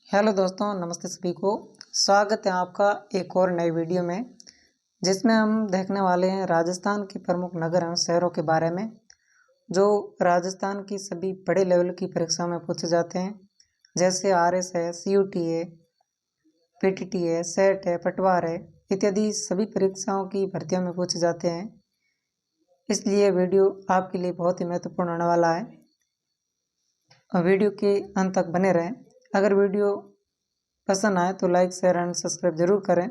Hello दोस्तों, नमस्ते सभी को। स्वागत है आपका एक और नई वीडियो में, जिसमें हम देखने वाले हैं राजस्थान के प्रमुख नगर एवं शहरों के बारे में, जो राजस्थान की सभी बड़े लेवल की परीक्षाओं में पूछे जाते हैं, जैसे आरएस है, सीयूटी है, पीटीटी है, सेट है, पटवार है इत्यादि सभी परीक्षाओं की भर्तियों में पूछे जाते हैं। इसलिए वीडियो आपके लिए बहुत ही महत्वपूर्ण होने वाला है और वीडियो के अंत तक बने रहें। अगर वीडियो पसंद आए तो लाइक, शेयर एंड सब्सक्राइब जरूर करें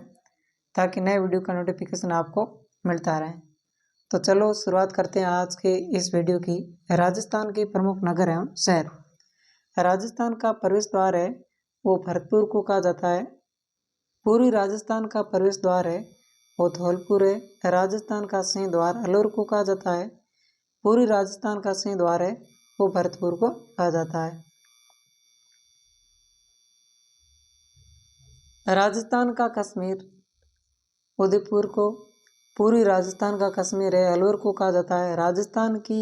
ताकि नए वीडियो का नोटिफिकेशन आपको मिलता रहे। तो चलो शुरुआत करते हैं आज के इस वीडियो की। राजस्थान के प्रमुख नगर एवं शहर। राजस्थान का प्रवेश द्वार है वो भरतपुर को कहा जाता है। पूर्वी राजस्थान का प्रवेश द्वार है वो धौलपुर है। राजस्थान का सिंह द्वार अलवर को कहा जाता है। पूर्वी राजस्थान का सिंह द्वार है वो भरतपुर को कहा जाता है। राजस्थान का कश्मीर उदयपुर को, पूर्वी राजस्थान का कश्मीर है अलवर को कहा जाता है। राजस्थान की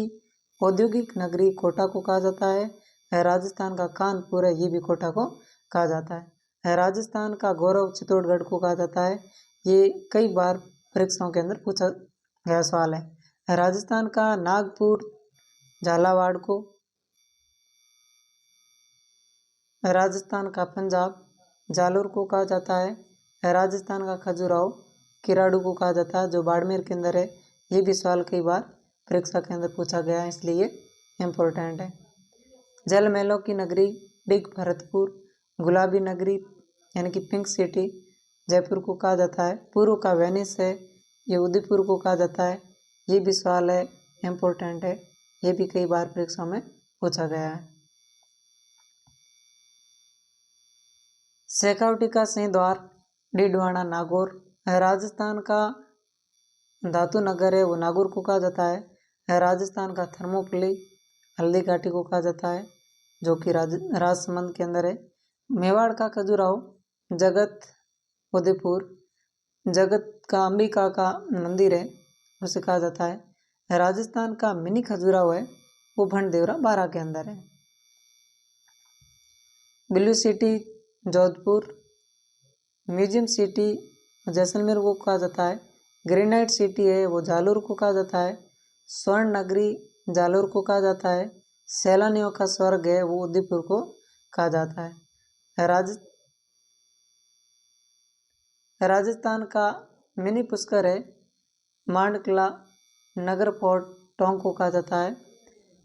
औद्योगिक नगरी कोटा को कहा जाता है। राजस्थान का कानपुर है, ये भी कोटा को कहा जाता है। राजस्थान का गौरव चित्तौड़गढ़ को कहा जाता है। ये कई बार परीक्षाओं के अंदर पूछा गया सवाल है। राजस्थान का नागपुर झालावाड़ को, राजस्थान का पंजाब जालोर को कहा जाता है। राजस्थान का खजुराहो किराड़ू को कहा जाता है, जो बाड़मेर के अंदर है। ये भी सवाल कई बार परीक्षा के अंदर पूछा गया है, इसलिए इम्पोर्टेंट है। जल महलों की नगरी डिग भरतपुर, गुलाबी नगरी यानी कि पिंक सिटी जयपुर को कहा जाता है। पूर्व का वेनिस है, ये उदयपुर को कहा जाता है। ये भी सवाल है, इम्पोर्टेंट है। ये भी कई बार परीक्षा में पूछा गया है। शेखावटी का सिंह द्वार डीडवाना नागौर। राजस्थान का धातु नगर है वो नागौर को कहा जाता है। राजस्थान का थर्मोपल्ली हल्दी घाटी को कहा जाता है, जो कि राजसमंद के अंदर है। मेवाड़ का खजुराहो जगत उदयपुर, जगत का अंबिका का मंदिर है उसे कहा जाता है। राजस्थान का मिनी खजुराहो है वो भंडदेवरा बारा के अंदर है। Blue city Jodhpur, museum city Jaisalmer को कहा जाता है। ग्रेनाइट सिटी है वो जालोर को कहा जाता है। स्वर्ण नगरी जालोर को कहा जाता है। सैलानियों का स्वर्ग है वो उदयपुर को कहा जाता है। राजस्थान का मिनी पुष्कर है मांडकला नगर फोर्ट टोंक को कहा जाता है।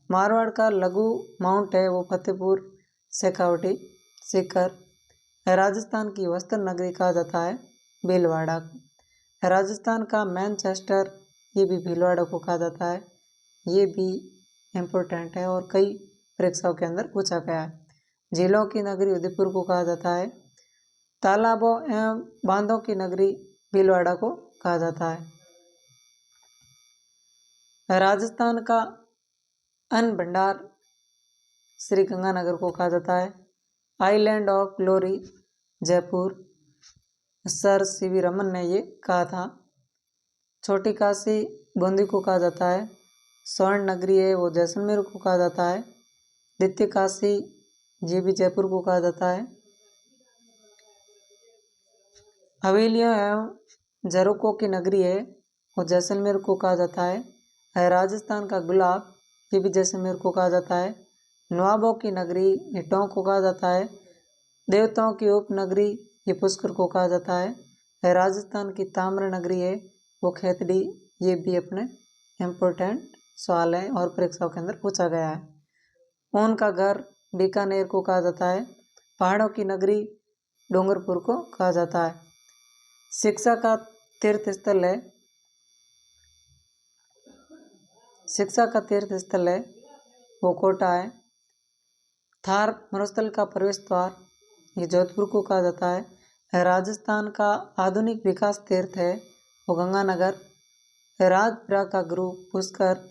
मारवाड़ का लघु माउंट है वो फतेहपुर शेखावटी सीकर। राजस्थान की वस्त्र नगरी कहा जाता है भीलवाड़ा। राजस्थान का मैनचेस्टर, ये भी भीलवाड़ा को कहा जाता है। ये भी इम्पोर्टेंट है और कई परीक्षाओं के अंदर पूछा गया है। झीलों की नगरी उदयपुर को कहा जाता है। तालाबों एवं बांधों की नगरी भीलवाड़ा को कहा जाता है। राजस्थान का अन्न भंडार श्री गंगानगर को कहा जाता है। Island of glory Jaipur, sir CV Raman ने ये कहा था। छोटी काशी बूंदी को कहा जाता है। स्वर्ण नगरी है वो जैसलमेर को कहा जाता है। द्वितीय काशी ये भी जयपुर को कहा जाता है। हवेलियों एवं झरोकों की नगरी है वो जैसलमेर को कहा जाता है। राजस्थान का गुलाब ये भी जैसलमेर को कहा जाता है। नवाबों की नगरी ये टोंक को कहा जाता है। देवताओं की उपनगरी ये पुष्कर को कहा जाता है। राजस्थान की ताम्र नगरी है वो खेतड़ी, ये भी अपने इम्पोर्टेंट सवाल है और परीक्षाओं के अंदर पूछा गया है। ऊन का घर बीकानेर को कहा जाता है। पहाड़ों की नगरी डूंगरपुर को कहा जाता है। शिक्षा का तीर्थ स्थल है, शिक्षा का तीर्थ स्थल है वो कोटा है। थार मरुस्थल का प्रवेश द्वार ये जोधपुर को कहा जाता है। राजस्थान का आधुनिक विकास तीर्थ है वो गंगानगर। राजपुरा का गुरु पुष्कर।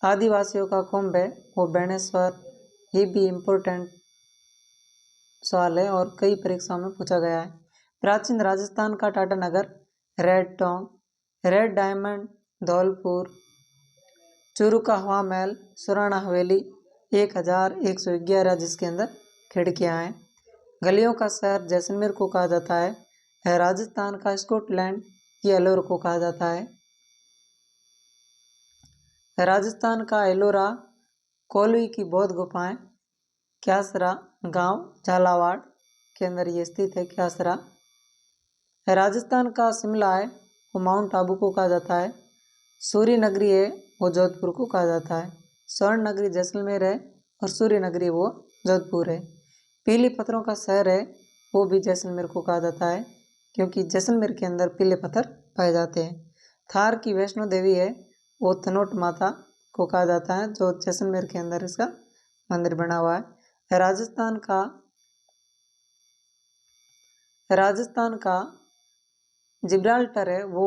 आदिवासियों का कुंभ है वो बेणेश्वर, ये भी इम्पोर्टेंट सवाल है और कई परीक्षाओं में पूछा गया है। प्राचीन राजस्थान का Tatanagar red Tonk, red diamond Dholpur. Churu का हवा महल सुराणा हवेली, 1111 जिसके अंदर खिड़कियां हैं। गलियों का शहर जैसलमेर को कहा जाता है। राजस्थान का स्कॉटलैंड ये एलोर को कहा जाता है। राजस्थान का एलोरा कोलवी की बौद्ध गुफाएं क्यासरा गांव झालावाड़ के अंदर ये स्थित है। क्यासरा राजस्थान का शिमला है वो माउंट आबू को कहा जाता है। सूर्य नगरी है वो जोधपुर को कहा जाता है। स्वर्ण नगरी जैसलमेर है और सूर्य नगरी वो जोधपुर है। पीले पत्थरों का शहर है वो भी जैसलमेर को कहा जाता है क्योंकि जैसलमेर के अंदर पीले पत्थर पाए जाते हैं। थार की वैष्णो देवी है वो तनोट माता को कहा जाता है जो जैसलमेर के अंदर इसका मंदिर बना हुआ है। राजस्थान का जिब्राल्टर है वो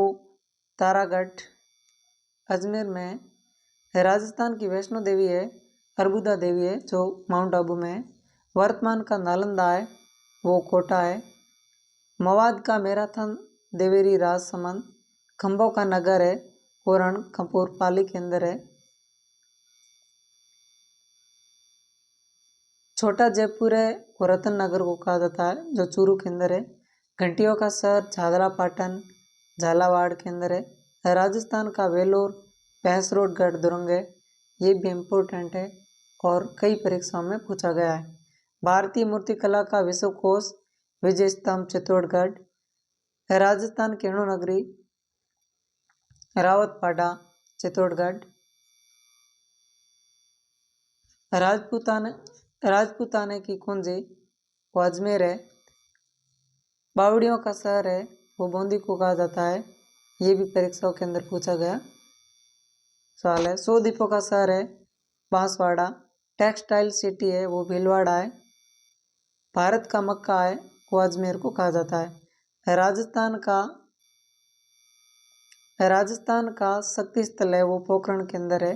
तारागढ़ अजमेर में है। राजस्थान की वैष्णो देवी है अर्बुदा देवी है जो माउंट आबू में है। वर्तमान का नालंदा है वो कोटा है। मवाद का मैराथन देवेरी राजसमंद। खंभों का नगर है वो रणकपुर पाली के अंदर है। छोटा जयपुर है वो रतन नगर को कहा जाता है जो चूरू के अंदर है। घंटियों का शहर झादरा पाटन झालावाड़ के अंदर है। राजस्थान का वेलोर भैंसरोडगढ़ दुर्ग है ये भी इम्पोर्टेंट है और कई परीक्षाओं में पूछा गया है। भारतीय मूर्तिकला का विश्वकोश विजय स्तंभ चित्तौड़गढ़। राजस्थान की अणु नगरी रावतपाड़ा चित्तौड़गढ़। राजपूताने की कुंजी वो अजमेर है। बावड़ियों का शहर है वो बूंदी को कहा जाता है ये भी परीक्षाओं के अंदर पूछा गया सवाल है। 100 द्वीपों का शहर है बांसवाड़ा। टेक्सटाइल सिटी है वो भीलवाड़ा है। भारत का मक्का है वो अजमेर को कहा जाता है। राजस्थान का शक्ति स्थल है वो पोखरण के अंदर है।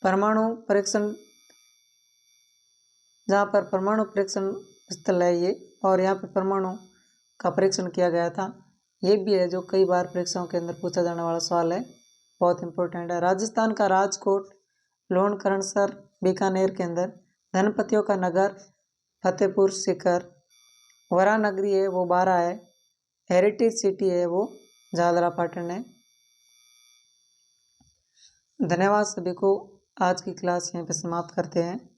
परमाणु परीक्षण जहाँ पर परमाणु परीक्षण स्थल है ये और यहाँ पर परमाणु का परीक्षण किया गया था ये भी है जो कई बार परीक्षाओं के अंदर पूछा जाने वाला सवाल है बहुत इंपॉर्टेंट है। राजस्थान का राजकोट लोणकरणसर बीकानेर के अंदर। धनपतियों का नगर फतेहपुर सीकर। वरा नगरी है वो बारा है। हेरिटेज सिटी है वो झालरा पाटन है। धन्यवाद सभी को। आज की क्लास यहीं पे समाप्त करते हैं।